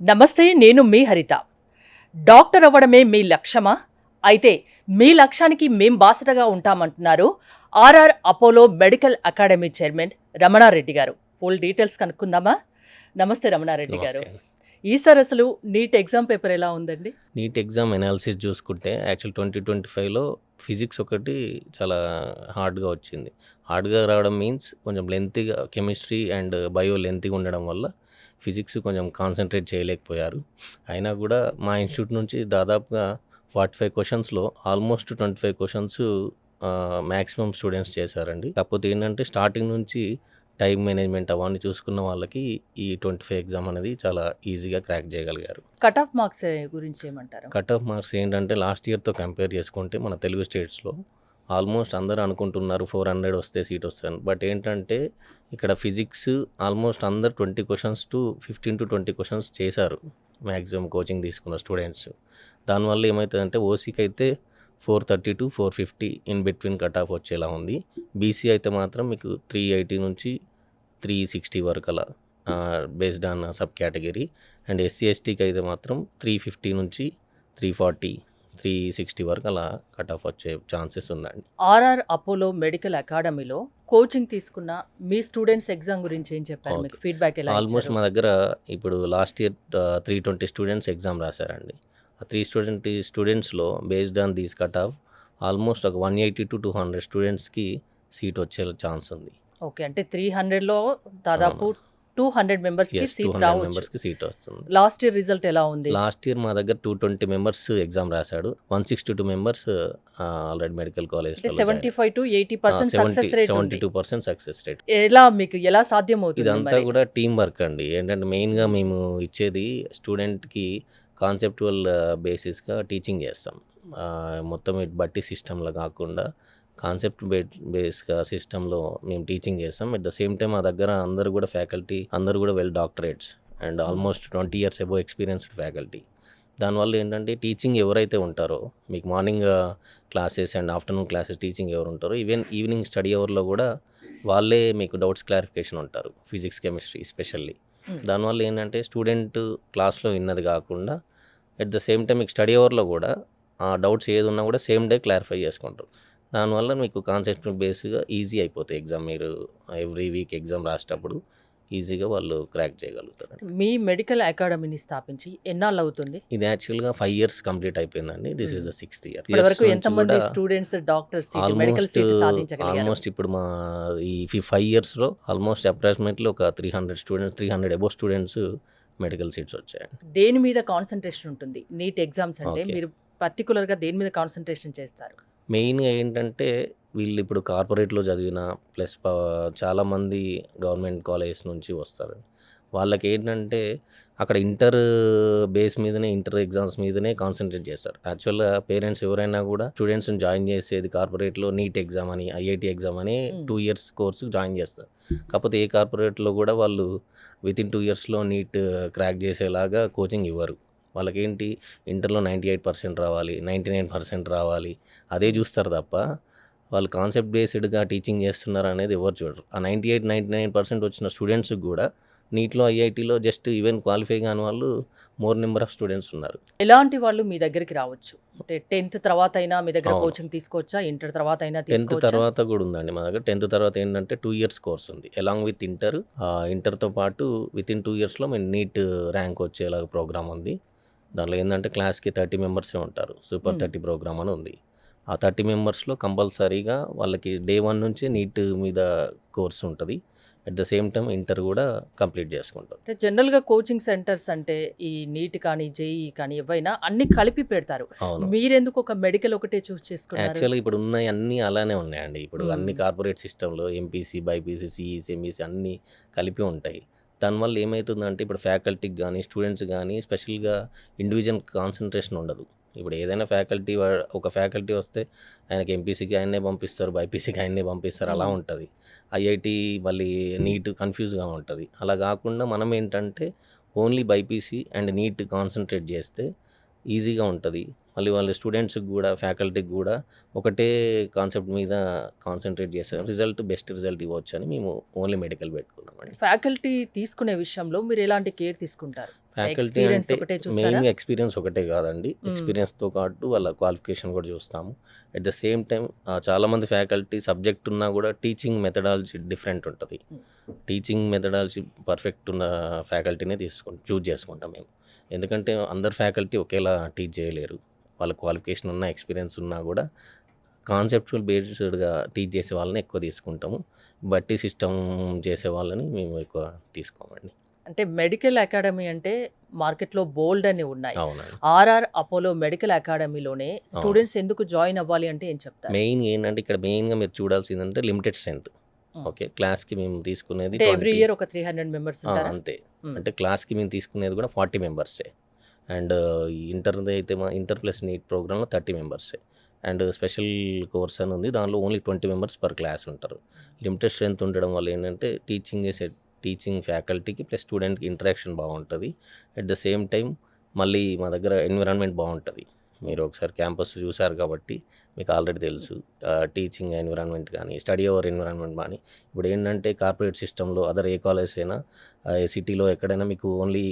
నమస్తే, నేను మీ హరిత. డాక్టర్ అవ్వడమే మీ లక్ష్యమా? అయితే మీ లక్ష్యానికి మేం బాసటగా ఉంటామంటున్నారు RR Apollo medical academy chairman Ramana Reddy గారు. ఫుల్ డీటెయిల్స్ కనుక్కుందామా? నమస్తే రమణారెడ్డి గారు. నమస్తే అండి. ఈసారి అసలు నీట్ ఎగ్జామ్ పేపర్ ఎలా ఉందండి? నీట్ ఎగ్జామ్ ఎనాలిసిస్ చూసుకుంటే యాక్చువల్ 2025లో ఫిజిక్స్ ఒకటి చాలా హార్డ్గా వచ్చింది. హార్డ్గా రావడం మీన్స్ కొంచెం లెంతీగా కెమిస్ట్రీ అండ్ బయో లెంతీగా ఉండడం వల్ల ఫిజిక్స్ కొంచెం కాన్సన్ట్రేట్ చేయలేకపోయారు. అయినా కూడా మా ఇన్స్టిట్యూట్ నుంచి దాదాపుగా 45 క్వశ్చన్స్లో ఆల్మోస్ట్ 25 క్వశ్చన్స్ మ్యాక్సిమం స్టూడెంట్స్ చేశారండి. కాకపోతే ఏంటంటే స్టార్టింగ్ నుంచి టైం మేనేజ్మెంట్ అవన్నీ చూసుకున్న వాళ్ళకి ఈ 25 ఎగ్జామ్ అనేది చాలా ఈజీగా క్రాక్ చేయగలిగారు. కట్ ఆఫ్ మార్క్స్ గురించి ఏమంటారు? కట్ ఆఫ్ మార్క్స్ ఏంటంటే లాస్ట్ ఇయర్తో కంపేర్ చేసుకుంటే మన తెలుగు స్టేట్స్లో ఆల్మోస్ట్ అందరూ అనుకుంటున్నారు 400 వస్తే సీట్ వస్తాను. బట్ ఏంటంటే ఇక్కడ ఫిజిక్స్ ఆల్మోస్ట్ అందరు 20 క్వశ్చన్స్ టు 15 to 20 క్వశ్చన్స్ చేశారు మ్యాక్సిమం కోచింగ్ తీసుకున్న స్టూడెంట్స్. దానివల్ల ఏమవుతుందంటే ఓసీకి అయితే 430 to 450 in between cut off వచ్చేలా ఉంది. బీసీ అయితే మాత్రం మీకు 380 నుంచి 360 వరకు అలా based on sub category. And SC ఎస్టీకి అయితే మాత్రం 350 నుంచి 340 360 వరకు అలా కట్ ఆఫ్ వచ్చే ఛాన్సెస్ ఉందండి. ఆర్ఆర్ అపోలో మెడికల్ అకాడమీలో కోచింగ్ తీసుకున్న మీ స్టూడెంట్స్ ఎగ్జామ్ గురించి ఏం చెప్పారు? మీకు ఫీడ్బ్యాక్ ఎలా ఆల్మోస్ట్ ఇచ్చారు? మా దగ్గర ఇప్పుడు లాస్ట్ ఇయర్ 320 స్టూడెంట్స్ ఎగ్జామ్ రాశారండి. ఆ 320 స్టూడెంట్స్లో based on these cut off almost ఒక 180 to 200 స్టూడెంట్స్కి సీట్ వచ్చే ఛాన్స్ ఉంది. ఓకే, అంటే 300లో దాదాపు 200 మెంబర్స్కి ఎస్, సీట్ 200 రావచ్చు. మెంబర్స్కి సీట్ వస్తుంది. లాస్ట్ ఇయర్ రిజల్ట్ ఎలా ఉంది? లాస్ట్ ఇయర్ మా దగ్గర 220 మెంబర్స్ ఎగ్జామ్ రాశాడు. 162 మెంబర్స్ ఆల్రెడీ మెడికల్ కాలేజ్ అంటే 75 to 80% సక్సెస్ రేట్ ఉంది. 72% సక్సెస్ రేట్. మీకు ఎలా సాధ్యమవుతుంది ఇదంతా మరి? కూడా టీం వర్క్ అండి. ఏంటంటే మెయిన్గా మేము ఇచ్చేది స్టూడెంట్కి కాన్సెప్టువల్ బేసిస్గా టీచింగ్ చేస్తాం. మొత్తం ఇటు బట్టి సిస్టంలో కాకుండా కాన్సెప్ట్ బేస్గా సిస్టంలో మేము టీచింగ్ చేస్తాం. ఎట్ ద సేమ్ టైం మా దగ్గర అందరూ కూడా ఫ్యాకల్టీ అందరూ కూడా well doctorates and almost 20 years above experienced faculty. దానివల్ల ఏంటంటే టీచింగ్ ఎవరైతే ఉంటారో మీకు morning classes and afternoon classes teaching ఎవరు ఉంటారో ఈవినింగ్ స్టడీ అవర్లో కూడా వాళ్ళే మీకు డౌట్స్ క్లారిఫికేషన్ ఉంటారు, ఫిజిక్స్ కెమిస్ట్రీ ఎస్పెషల్లీ. దానివల్ల ఏంటంటే స్టూడెంట్ క్లాస్లో విన్నది కాకుండా ఎట్ ద సేమ్ టైం మీకు స్టడీ అవర్లో కూడా ఆ డౌట్స్ ఏది ఉన్నా కూడా సేమ్ డే క్లారిఫై చేసుకుంటారు. దానివల్ల మీకు కాన్సెప్ట్ బేస్గా ఈజీ అయిపోతాయి ఎగ్జామ్. మీరు ఎవ్రీ వీక్ ఎగ్జామ్ రాసేటప్పుడు ఈజీగా వాళ్ళు క్రాక్ చేయగలుగుతారు. మీ మెడికల్ అకాడమీని స్థాపించి ఎన్నాళ్ళు అవుతుంది? ఇది యాక్చువల్గా 5 years కంప్లీట్ అయిపోయిందండి. This is the 6th year. ఇప్పటివరకు ఎంతమంది స్టూడెంట్స్ డాక్టర్స్ మెడికల్ సీట్ సాధించగలిగారు? ఆల్మోస్ట్ ఇప్పుడు మా ఈ 5 yearsలో ఆల్మోస్ట్ అప్రాక్సిమేట్లీ ఒక 300 students 300 above students medical seats వచ్చాయండి. దేని మీద కాన్సన్ట్రేషన్ ఉంటుంది నీట్ ఎగ్జామ్స్ అంటే? Okay. మీరు పర్టికులర్గా దేని మీద కాన్సన్ట్రేషన్ చేస్తారు? మెయిన్గా ఏంటంటే వీళ్ళు ఇప్పుడు కార్పొరేట్లో చదివిన ప్లస్ చాలామంది గవర్నమెంట్ కాలేజెస్ నుంచి వస్తారు. వాళ్ళకి ఏంటంటే అక్కడ ఇంటర్ బేస్ మీదనే ఇంటర్ ఎగ్జామ్స్ మీదనే కాన్సన్ట్రేట్ చేస్తారు. యాక్చువల్గా పేరెంట్స్ ఎవరైనా కూడా స్టూడెంట్స్ని జాయిన్ చేసేది కార్పొరేట్లో నీట్ ఎగ్జామ్ అని ఐఐటి ఎగ్జామ్ అని 2 years కోర్సు జాయిన్ చేస్తారు. కాకపోతే ఏ కార్పొరేట్లో కూడా వాళ్ళు వితిన్ 2 yearsలో నీట్ క్రాక్ చేసేలాగా కోచింగ్ ఇవ్వరు. వాళ్ళకేంటి ఇంటర్లో 98% రావాలి, 99% రావాలి, అదే చూస్తారు తప్ప వాళ్ళు కాన్సెప్ట్ బేస్డ్గా టీచింగ్ చేస్తున్నారు అనేది ఎవరు చూడరు. ఆ 98-99% వచ్చిన స్టూడెంట్స్కి కూడా నీట్లో ఐఐటీలో జస్ట్ ఈవెన్ క్వాలిఫై కాని వాళ్ళు మోర్ నెంబర్ ఆఫ్ స్టూడెంట్స్ ఉన్నారు. ఎలాంటి వాళ్ళు మీ దగ్గరికి రావచ్చు? అంటే 10th తర్వాత అయినా మీ దగ్గర అవును. కోచింగ్ తీసుకోవచ్చా? ఇంటర్ తర్వాత అయినా 10th తీసుకోవచ్చా? తర్వాత కూడా ఉందండి మా దగ్గర. 10th తర్వాత ఏంటంటే 2 years కోర్స్ ఉంది అలాంగ్ విత్ ఇంటర్. ఇంటర్తో పాటు వితిన్ 2 yearsలో మేము నీట్ ర్యాంక్ వచ్చేలాగా ప్రోగ్రామ్ ఉంది. దాంట్లో ఏంటంటే క్లాస్కి 30 మెంబర్సే ఉంటారు. సూపర్ 30 ప్రోగ్రామ్ అని ఉంది. ఆ 30 మెంబర్స్లో కంపల్సరీగా వాళ్ళకి డే 1 నుంచే నీట్ మీద కోర్స్ ఉంటుంది. At the same time inter కూడా కంప్లీట్ చేసుకుంటారు. అంటే జనరల్గా కోచింగ్ సెంటర్స్ అంటే ఈ నీట్ కానీ జేఈ కానీ ఏవైనా అన్ని కలిపి పెడతారు. అవును. మీరెందుకు ఒక మెడికల్ ఒకటే చూస్ చేసుకున్నారు? యాక్చువల్గా ఇప్పుడు ఉన్నాయి అన్నీ అలానే ఉన్నాయండి. ఇప్పుడు అన్ని కార్పొరేట్ సిస్టంలో ఎంపీసీ, బైపీసీ, సిఈసీ, ఎంఈసీ అన్నీ కలిపి ఉంటాయి. దానివల్ల ఏమవుతుందంటే ఇప్పుడు ఫ్యాకల్టీకి కానీ స్టూడెంట్స్ కానీ స్పెషల్గా ఇండివిజువల్ కాన్సన్ట్రేషన్ ఉండదు. ఇప్పుడు ఏదైనా ఒక ఫ్యాకల్టీ వస్తే ఆయనకి ఎంపీసీకి ఆయన్నే పంపిస్తారు, బైపీసీకి ఆయన్నే పంపిస్తారు, అలా ఉంటుంది. ఐఐటి మళ్ళీ నీట్ కన్ఫ్యూజ్గా ఉంటుంది. అలా కాకుండా మనం ఏంటంటే only BiPC and NEET concentrate చేస్తే ఈజీగా ఉంటుంది. మళ్ళీ వాళ్ళ స్టూడెంట్స్‌కి గూడా, ఫ్యాకల్టీకి గూడా ఒకటే కాన్సెప్ట్ మీద కాన్సంట్రేట్ చేశారు. బెస్ట్ రిజల్ట్ ఇవ్వొచ్చని మేము ఓన్లీ మెడికల్ పెట్టుకున్నామండి. ఫ్యాకల్టీ తీసుకునే విషయంలో మీరు ఎలాంటి కేర్ తీసుకుంటారు? ఫ్యాకల్టీ ఎక్స్‌పీరియన్స్ అంటే ఒకటే చూస్తారా? మెయిన్‌గా ఎక్స్‌పీరియన్స్ ఒకటే కాదండి. హ్మ్. ఎక్స్‌పీరియన్స్‌తో పాటు వాళ్ళ క్వాలిఫికేషన్ కూడా చూస్తాము. అట్ ద సేమ్ టైమ్ చాలామంది ఫ్యాకల్టీ సబ్జెక్ట్ ఉన్నా కూడా టీచింగ్ మెథడాలజీ డిఫరెంట్ ఉంటది. హ్మ్. టీచింగ్ మెథడాలజీ పర్ఫెక్ట్ ఉన్న ఫ్యాకల్టీనే చూజ్ చేసుకుంటాం మేము. ఎందుకంటే అందరు ఫ్యాకల్టీ ఒకేలా టీచ్ చేయలేరు. వాళ్ళ క్వాలిఫికేషన్ ఉన్నా, ఎక్స్‌పీరియన్స్ ఉన్నా కూడా కాన్సెప్చువల్ బేస్డ్‌గా టీచ్ చేసే వాళ్ళని ఎక్కువ తీసుకుంటాము. బట్టి సిస్టమ్ చేసే వాళ్ళని మేము ఎక్కువ తీసుకోమండి. అంటే మెడికల్ అకాడమీ అంటే మార్కెట్‌లో బోల్డ్ అని ఉన్నాయి. అవునండి. ఆర్ఆర్ అపోలో మెడికల్ అకాడమీలోనే అవును. స్టూడెంట్స్ ఎందుకు జాయిన్ అవ్వాలి అంటే ఏం చెప్తారు? మెయిన్ ఏంటంటే ఇక్కడ మెయిన్‌గా మీరు చూడాల్సిందంటే లిమిటెడ్ స్ట్రెంత్. హ్మ్. ఓకే. క్లాస్‌కి మేము తీసుకునేది అంటే ఎవ్రీ 20. ఇయర్ ఒక 300 మెంబర్స్ ఉంటారా? అంతే. హ్మ్. అంటే క్లాస్‌కి మేము తీసుకునేది కూడా 40 మెంబర్సే. అండ్ ఇంటర్‌ది అయితే ఇంటర్ ప్లస్ నీట్ ప్రోగ్రామ్‌లో 30 మెంబర్సే. అండ్ స్పెషల్ కోర్స్ అని ఉంది. దానిలో ఓన్లీ 20 మెంబర్స్ పర్ క్లాస్ ఉంటారు. లిమిటెడ్ స్ట్రెంత్ ఉండడం వల్ల ఏంటంటే టీచింగ్ ఫ్యాకల్టీకి ప్లస్ స్టూడెంట్‌కి ఇంటరాక్షన్ బావుంటది. అట్ ద సేమ్ టైమ్ మళ్ళీ మా దగ్గర ఎన్విరాన్మెంట్ బావుంటది. మీరు ఒకసారి క్యాంపస్ చూసారు కాబట్టి మీకు ఆల్రెడీ తెలుసు. టీచింగ్ ఎన్విరాన్మెంట్ కానీ, స్టడీ అవర్ ఎన్విరాన్మెంట్ కానీ ఇప్పుడు ఏంటంటే కార్పొరేట్ సిస్టమ్‌లో అదర్ ఏ కాలేజ్ అయినా సిటీలో ఎక్కడైనా మీకు ఓన్లీ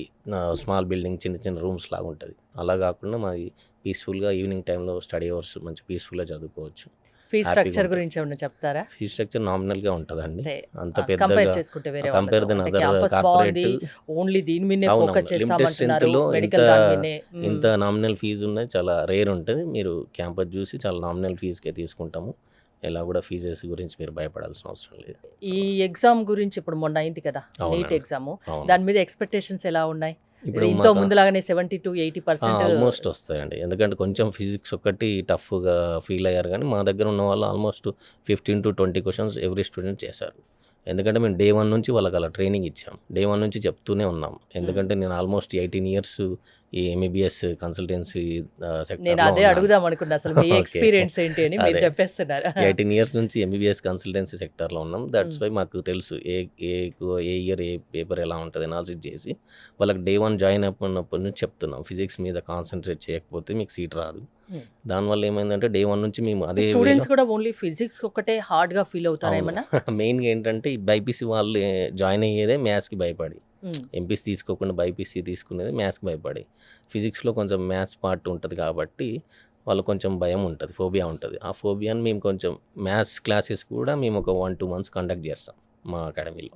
స్మాల్ బిల్డింగ్ చిన్న చిన్న రూమ్స్ లాగా ఉంటది. అలా కాకుండా మాది పీస్‌ఫుల్‌గా ఈవినింగ్ టైమ్‌లో స్టడీ అవర్స్ మంచి పీస్‌ఫుల్‌గా చదువుకోవచ్చు. ఫీజ్ హ్యాపీగా స్ట్రక్చర్ ఉంటది. గురించి ఏమన్నా చెప్తారా? ఫీ స్ట్రక్చర్ నామినల్‌గా ఉంటదండి. అంటే అంత కంపేర్ పెద్దగా చేసుకుంటే వేరే కంపేర్ వాళ్ళతో. దెన్ అంటే అదర్ క్యాంపస్ కార్పొరేట్ బావుంది. ఓన్లీ దీని మీదనే అవునవును. ఫోకస్ లిమిటెడ్ చేస్తామంటున్నారు. స్ట్రెంత్‌లో మెడికల్ దాని మీదనే. ఇంత నామినల్ ఫీజు ఉన్నది చాలా రేర్ ఉంటది. మీరు క్యాంపస్ చూసి చాలా నామినల్ ఫీజ్‌కే తీసుకుంటాము. ఇలా కూడా ఫీజెస్ గురించి మీరు భయపడాల్సిన అవసరం లేదు. ఈ ఎగ్జామ్ గురించి ఇప్పుడు మొన్న అయింది కదా! నీట్ అవునండి. ఎగ్జాము. అవును. దాని మీద ఎక్స్‌పెక్టేషన్స్ ఎలా ఉన్నాయి? ఇప్పుడు ఇంతకు మాకు ముందులాగానే 70-80% ఆల్మోస్ట్ వస్తాయండి. ఎందుకంటే కొంచెం ఫిజిక్స్ ఒకటి టఫ్‌గా ఫీల్ అయ్యారు గానీ, మా దగ్గర ఉన్న వాళ్ళు ఆల్మోస్ట్ 15-20 క్వెషన్స్ ఎవ్రీ స్టూడెంట్ చేశారు. ఎందుకంటే మేము డే 1 నుంచి వాళ్ళకి అలా ట్రైనింగ్ ఇచ్చాం. డే 1 నుంచి చెప్తూనే ఉన్నాం. ఎందుకంటే నేను ఆల్మోస్ట్ 18 ఇయర్స్ ఈ ఎంబీబీఎస్ కన్సల్టెన్సీ నేను సెక్టార్‌లో అదే ఉన్నాను. అడుగుదాం అనుకున్నా. అసలు మీ ఓకే. ఎక్స్‌పీరియన్స్ ఏంటి అని మీరు అదే. చెప్పేస్తున్నారు. 18 ఇయర్స్ నుంచి ఎంబీబీఎస్ కన్సల్టెన్సీ సెక్టార్‌లో ఉన్నాం. దట్స్ హ్మ్. వై మాకు తెలుసు. ఏ ఇయర్ ఏ పేపర్ ఎలా ఉంటది అనాలిసిస్ చేసి వాళ్ళకి డే 1 జాయిన్ అయినప్పటి నుంచి చెప్తున్నాం. ఫిజిక్స్ మీద కాన్సంట్రేట్ చేయకపోతే మీకు సీట్ రాదు. హ్మ్. దానివల్ల ఏమైందంటే డే 1 నుంచి మేము అదే వేలో స్టూడెంట్స్ కూడా ఓన్లీ ఫిజిక్స్ ఒక్కటే హార్డ్‌గా ఫీల్ అవుతారా అవును. ఏమన్నా? మెయిన్‌గా ఏంటంటే ఈ బైపీసీ వాళ్ళు జాయిన్ అయ్యేదే మ్యాథ్స్‌కి భయపడి. హ్మ్. ఎంపీసీ తీసుకోకుండా బైపీసీ తీసుకునేది మ్యాథ్స్‌కి భయపడి. ఫిజిక్స్‌లో కొంచెం మ్యాథ్స్ పార్ట్ ఉంటది కాబట్టి వాళ్ళకి కొంచెం భయం ఉంటది. ఫోబియా ఉంటది. ఆ ఫోబియాని మేము కొంచెం మ్యాథ్స్ క్లాసెస్ కూడా మేము ఒక 1-2 మంత్స్ కండక్ట్ చేస్తాం మా అకాడమీలో.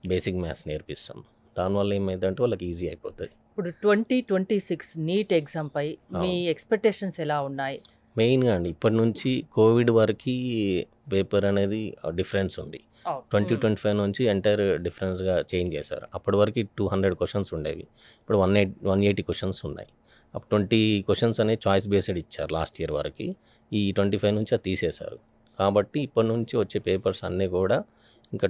బేసిక్ మ్యాథ్స్ నేర్పిస్తాం. దానివల్ల ఏమైద్దంటే వాళ్ళకి ఈజీ అయిపోతది. ఇప్పుడు 2026 నీట్ ఎగ్జామ్‌పై మీ అవును. ఎక్స్‌పెక్టేషన్స్ ఎలా ఉన్నాయి? మెయిన్‌గా అండి ఇప్పటి నుంచి కోవిడ్ వరకి పేపర్ అనేది డిఫరెన్స్ ఉంది. అవును. 2025 నుంచి ఎంటైర్ డిఫరెన్స్‌గా చేంజ్ చేశారు. అప్పటి వరకి 200 క్వెషన్స్ ఉండేవి. ఇప్పుడు 180 క్వెషన్స్ ఉన్నాయి. అప్పుడు 20 క్వెషన్స్ అనేవి చాయిస్ బేస్డ్ ఇచ్చారు లాస్ట్ ఇయర్ వరకి. ఈ 25 నుంచి అది తీసేశారు. కాబట్టి ఇప్పటి నుంచి వచ్చే పేపర్స్ అన్నీ కూడా ఇంకా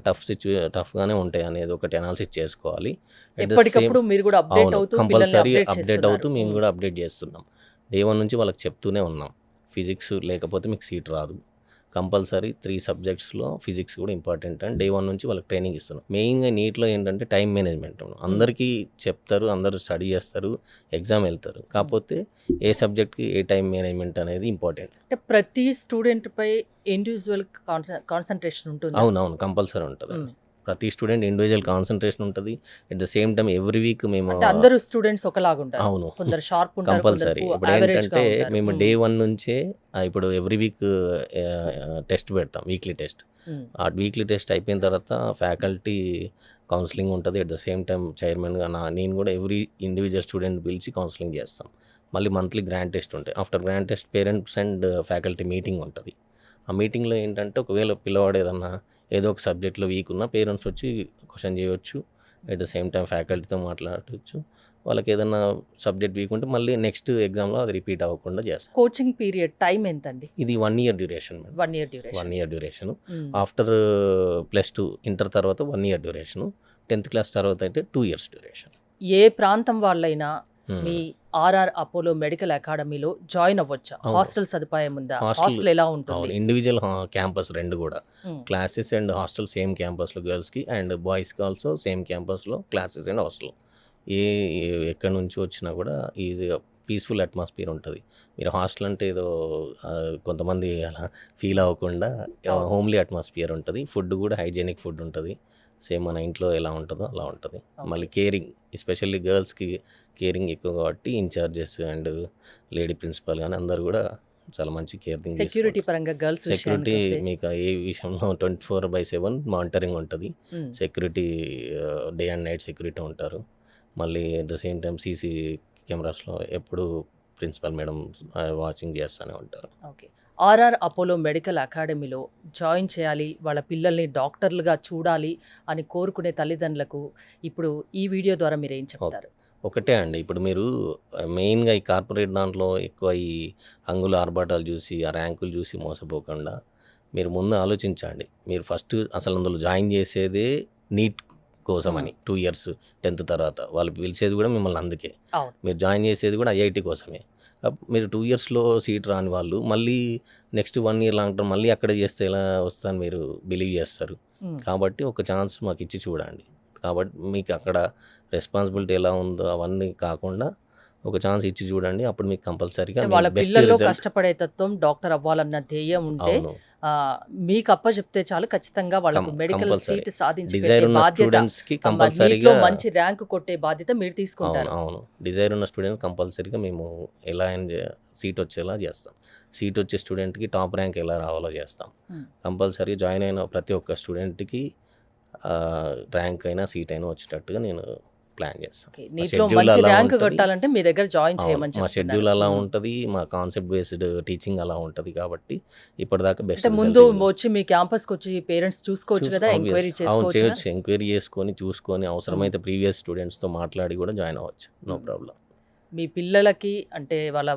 టఫ్‌గానే ఉంటాయి అనేది ఒకటి అనాలిసిస్ చేసుకోవాలి. అట్ ద సేమ్ ఎప్పటికప్పుడు మీరు కూడా అప్డేట్ అవును. అవుతూ పిల్లల్ని కంపల్సరీ అప్డేట్ అప్డేట్ అవుతూ చేస్తున్నారు. మేము హ్మ్. కూడా అప్డేట్ చేస్తున్నాం. డే 1 నుంచి వాళ్ళకి చెప్తూనే ఉన్నాం. ఫిజిక్స్ లేకపోతే మీకు సీట్ రాదు. కంపల్సరీ 3 సబ్జెక్ట్స్‌లో ఫిజిక్స్ కూడా ఇంపార్టెంట్ అని డే 1 నుంచి వాళ్ళకి ట్రైనింగ్ ఇస్తున్నాం. మెయిన్‌గా నీట్‌లో ఏంటంటే టైమ్ మేనేజ్మెంట్. హ్మ్. అందరికీ చెప్తారు, అందరూ స్టడీ చేస్తారు, ఎగ్జామ్ ఎళ్తారు. హ్మ్. కాపోతే ఏ సబ్జెక్ట్‌కి ఏ టైమ్ మేనేజ్మెంట్ అనేది ఇంపార్టెంట్. అంటే ప్రతి స్టూడెంట్‌పై ఇండివిడ్యువల్ కాన్సంట్రేషన్ ఉంటుందా? అవునవును. కంపల్సరీ ఉంటదండి. హ్మ్. ప్రతి స్టూడెంట్ ఇండివిడ్యువల్ కాన్సంట్రేషన్ ఉంటది. At the same time every week మేము అంటే అందరూ స్టూడెంట్స్ ఒకలాగుంటారు. అవును. కొందరు షార్ప్ ఉంటారు. కొందరు కంపల్సరీ. యావరేజ్‌గా ఇప్పుడేంటంటే ఉంటారు. మేము హ్మ్. డే 1 నుంచే ఇప్పుడు ఎవ్రీ వీక్ టెస్ట్ పెడతాం. Weekly test. హ్మ్. ఆ వీక్లీ టెస్ట్ అయిపోయిన తర్వాత ఫ్యాకల్టీ కౌన్సెలింగ్ ఉంటది. అట్ ద సేమ్ టైమ్ చైర్మన్‌గా నేను కూడా ఎవ్రీ ఇండివిడ్యువల్ స్టూడెంట్ పిలిచి కౌన్సెలింగ్ చేస్తాం. మళ్ళీ మంత్లీ గ్రాండ్ టెస్ట్ ఉంటాయి. After grand test parents and faculty meeting ఉంటది. ఆ మీటింగ్‌లో ఏంటంటే ఒకవేళ పిల్లవాడు ఏదన్నా ఏదో ఒక సబ్జెక్ట్‌లో వీక్ ఉన్నా పేరెంట్స్ వచ్చి క్వెషన్ చేయొచ్చు. అట్ ద సేమ్ టైమ్ ఫ్యాకల్టీతో మాట్లాడొచ్చు. వాళ్ళకేదన్నా సబ్జెక్ట్ వీక్ ఉంటే మళ్ళీ నెక్స్ట్ ఎగ్జామ్‌లో అది రిపీట్ అవ్వకుండా చేస్తాం. కోచింగ్ పీరియడ్ టైమ్ ఎంతండి? ఇది 1 year duration madam. 1 year 1 duration. Year duration. హ్మ్. ఆఫ్టర్ +2 ఇంటర్ తర్వాత 1 ఇయర్ డ్యూరేషను. 10థ్ క్లాస్ తర్వాత అయితే 2 ఇయర్స్ డ్యూరేషన్. ఏ ప్రాంతం వాళ్ళైనా మీ హ్మ్. ఆర్ఆర్ అపోలో మెడికల్ అకాడమీలో జాయిన్ అవ్వచ్చా? అవును. హాస్టల్ సదుపాయం ఉందా? హాస్టల్ హాస్టల్ ఎలా అవును. ఉంటుంది? ఇండివిడ్యువల్ క్యాంపస్ 2 గూడా. హ్మ్. క్లాసెస్ అండ్ హాస్టల్ సేమ్ క్యాంపస్‌లో గర్ల్స్‌కి అండ్ బాయ్స్‌కి క్లాసెస్ అండ్ హాస్టల్. ఏ ఎక్కడి నుంచి వచ్చినా కూడా ఈజీగా పీస్ఫుల్ అట్మాస్ఫియర్ ఉంటుంది. మీరు హాస్టల్ అంటే ఏదో కొంతమంది అలా ఫీల్ అవ్వకుండా అవును. హోమ్లీ అట్మాస్ఫియర్ ఉంటుంది. ఫుడ్ కూడా హైజీనిక్ ఫుడ్ ఉంటుంది. సేమ్ మన ఇంట్లో ఎలా ఉంటుందో అలా ఉంటుంది. మళ్ళీ ఓకే. కేరింగ్, ఎస్పెషల్లీ గర్ల్స్కి కేరింగ్ ఎక్కువ కాబట్టి ఇన్ఛార్జెస్ అండ్ లేడీ ప్రిన్సిపల్ కానీ అందరు కూడా చాలా మంచి కేరింగ్ సెక్యూరిటీ తీసుకుంటారు. పరంగా గర్ల్స్ సెక్యూరిటీ విషయానికొస్తే మీకు ఏ విషయంలో 24/7 మానిటరింగ్ ఉంటుంది. హ్మ్. Security day and night security ఉంటారు. మళ్ళీ at the same time CC కెమెరాస్లో ఎప్పుడు ప్రిన్సిపల్ మేడం వాచింగ్ చేస్తూనే ఉంటారు. ఓకే. ఆర్ఆర్ అపోలో మెడికల్ అకాడమీలో జాయిన్ చేయాలి, వాళ్ళ పిల్లల్ని డాక్టర్లుగా చూడాలి అని కోరుకునే తల్లిదండ్రులకు ఇప్పుడు ఈ వీడియో ద్వారా మీరేం చెప్తారు? ఒకటే అండి. ఇప్పుడు మీరు మెయిన్‌గా ఈ కార్పొరేట్ దాంట్లో ఎక్కువ ఈ హంగులు, ఆర్భాటాలు చూసి, ఆ ర్యాంకులు చూసి మోసపోకుండా మీరు ముందు ఆలోచించండి. మీరు ఫస్ట్ అసలు అందులో జాయిన్ చేసేదే నీట్ కోసమని. 2 ఇయర్స్ 10th తర్వాత. వాళ్ళు పిలిచేది కూడా మిమ్మల్ని అందుకే. అవును. మీరు జాయిన్ చేసేది కూడా ఐఐటీ కోసమే. మీరు 2 ఇయర్స్‌లో సీట్ రాని వాళ్ళు మళ్ళీ నెక్స్ట్ 1 ఇయర్ లాంగ్ టర్మ్ మళ్ళీ అక్కడే చేస్తే ఎలా వస్తదని మీరు బిలీవ్ చేస్తారు. హ్మ్. కాబట్టి ఒక ఛాన్స్ మాకిచ్చి చూడండి. కాబట్టి మీకు అక్కడ రెస్పాన్సిబిలిటీ ఎలా ఉందో అవన్నీ కాకుండా ఒక ఛాన్స్ ఇచ్చి చూడండి. అప్పుడు మీకు కంపల్సరీగా వాళ్ళ బెస్ట్ పిల్లల్లో రిజల్ట్. కష్టపడే తత్వం, డాక్టర్ అవ్వాలన్న ధ్యేయం ఉంటే అవును. మీకు అప్పచెప్తే చాలు, ఖచ్చితంగా వాళ్ళకు మెడికల్ కంపల్సరీ. సీట్ సాధించి పెట్టే డిజైర్ ఉన్న బాధ్యత, స్టూడెంట్స్‌కి నీట్‌లో కంపల్సరీగా మంచి ర్యాంక్ కొట్టే బాధ్యత మీరు అవును. తీసుకుంటారు. అవును. డిజైర్ ఉన్న స్టూడెంట్ కంపల్సరీగా మేము ఎలా సీట్ వచ్చేలా చేస్తాం. సీట్ వచ్చే స్టూడెంట్‌కి టాప్ ర్యాంక్ ఎలా రావాలో చేస్తాం. హ్మ్. కంపల్సరీ జాయిన్ అయిన ప్రతి ఒక్క స్టూడెంట్‌కి ర్యాంక్ అయినా, సీట్ అయినా వచ్చేటట్టుగా నేను ప్లాన్ చేస్తాను. ఓకే. మా నీట్‌లో షెడ్యూల్ మంచి అలా ర్యాంక్ ఉంటది. కొట్టాలంటే మీ దగ్గర జాయిన్ అవును. చేయమని మా చెప్తున్నారు. షెడ్యూల్ అలా హ్మ్. ఉంటది. మా కాన్సెప్ట్ బేస్డ్ టీచింగ్ అలా ఉంటది కాబట్టి ఇప్పటిదాకా బెస్ట్ అంటే రిజల్ట్ ముందు ఇది. వచ్చి మీ క్యాంపస్‌కొచ్చి పేరెంట్స్ చూసుకోవచ్చు కదా! ఆబ్వియస్. ఎంక్వైరీ అవును చేసుకోవచ్చుగా? చేయొచ్చు. ఎంక్వైరీ చేసుకొని, చూసుకొని హ్మ్. అవసరమైతే ప్రీవియస్ స్టూడెంట్స్‌తో మాట్లాడి కూడా జాయిన్ అవ్వచ్చు. నో హ్మ్. ప్రాబ్లమ్. మీ పిల్లలకి అంటే వాళ్ళ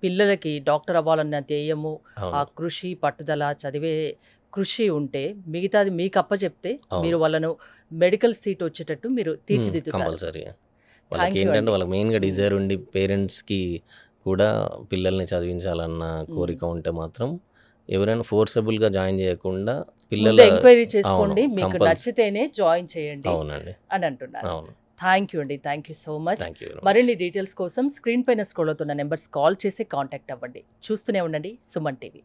పిల్లలకి డాక్టర్ అవ్వాలన్న ధ్యేయము, ఆ అవును. కృషి, పట్టుదల, చదివే కృషి ఉంటే మిగతాది మీకు అప్పచెప్తే మీరు అవును. వాళ్ళను మెడికల్ సీట్ వచ్చేటట్టు మీరు తీర్చిదిద్దుతారు. కంపల్సరీగా. థ్యాంక్ యూ ఏంటంటే అండి. వాళ్ళకి మెయిన్‌గా హ్మ్. డిజైర్ ఉండి పేరెంట్స్‌కి కూడా పిల్లల్ని చదివించాలన్న హ్మ్. కోరిక ఉంటే మాత్రం ఎవరైనా ఫోర్సబుల్‌గా జాయిన్ చేయకుండా ముందు పిల్లల ఎంక్వైరీ అవును. చేసుకోండి. మీకు నచ్చితేనే జాయిన్ చేయండి అవునండి. అని అంటున్నారు. అవును. థ్యాంక్ యూ అండి. Thank you so much. Thank you very much. మరిన్ని డీటెయిల్స్ కోసం స్క్రీన్ పైన స్క్రోల్ అవుతున్న నెంబర్స్ కాల్ చేసి కాంటాక్ట్ అవ్వండి. చూస్తూనే ఉండండి సుమన్ టీవీ.